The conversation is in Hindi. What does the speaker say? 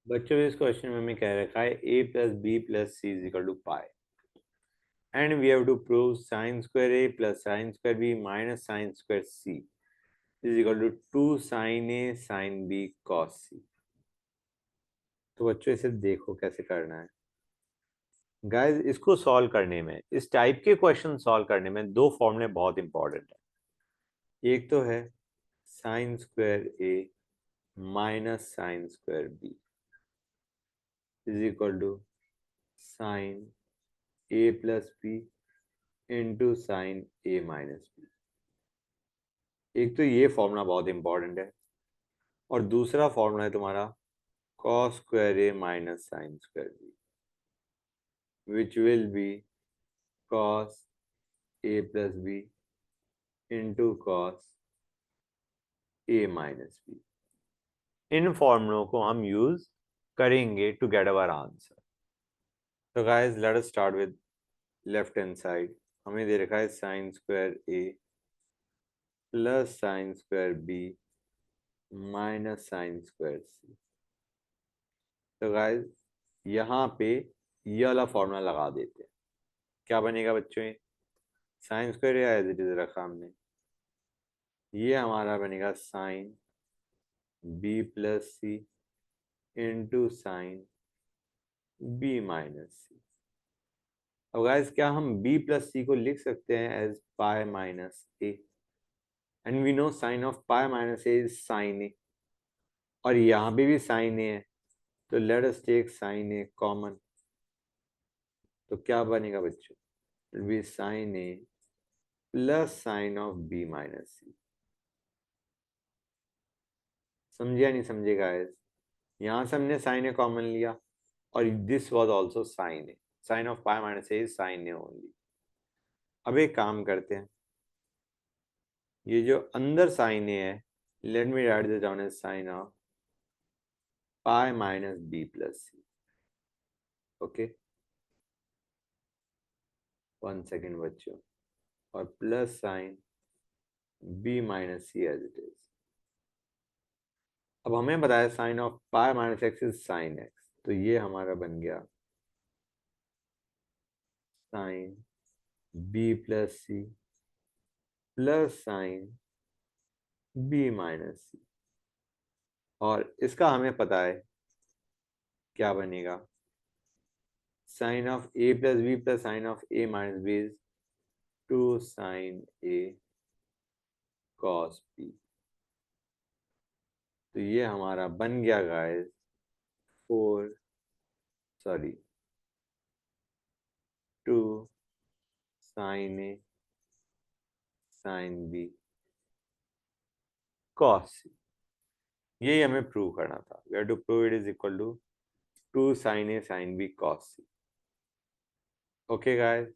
बच्चों इस क्वेश्चन में हमें कह रखा है a plus B plus C is equal to pi and we have to prove sine square a plus sine square b minus sine square c is equal to 2 sine a sine b cos c। तो बच्चों इसे देखो कैसे करना है। गाइस इसको सॉल्व करने में, इस टाइप के क्वेश्चन सॉल्व करने में दो फॉर्मूले बहुत इंपॉर्टेंट है। एक तो है sine square a minus sine square b is equal to sine a plus b into sine a minus b। एक तो ये फॉर्मूला बहुत इंपॉर्टेंट है और दूसरा फॉर्मूला है तुम्हारा cos square a minus sine square b which will be cos a plus b into cos a minus b। इन फॉर्मूलों को हम यूज करेंगे टू गेट अवर आंसर। तो guys let us start with left hand side. हमें दे रखा है sine square a plus sine square b minus sine square c। तो गाइस यहाँ पे ये वाला फॉर्मूला लगा देते हैं। क्या बनेगा बच्चों? ये साइन स्क्वायर या एज इट इज रखा हमने, ये हमारा बनेगा साइन बी प्लस सी इंटू साइन बी माइनस सी। अब गाइस क्या हम b प्लस सी को लिख सकते हैं as pi minus A, and we know sine of pi minus A is sine A, और यहाँ पे भी साइन ए है, तो let us take sine A common. तो क्या बनेगा बच्चों? It be sine A plus sine of B minus C. समझे या नहीं समझे गाइस? यहाँ से हमने साइन ए कॉमन लिया और this was also sine A, sine of pi minus A is sine A only. अब एक काम करते हैं, ये जो अंदर साइन ए है, let me write this down as sine of pi minus B plus C. Okay, 1 second बच्चों, और plus sine B minus C as it is. अब हमें बताया sine of pi minus X is sine X, तो ये हमारा बन गया sine B plus C plus sine B minus C, और इसका हमें पता है क्या बनेगा, sine of A plus B plus sine of A minus B is 2 sine A cos B. तो ये हमारा बन गया guys 4 sorry 2 sine A sine B cos C. यही हमें प्रूव करना था। We have to prove it is equal to 2 sine A sine B cos C. Okay guys,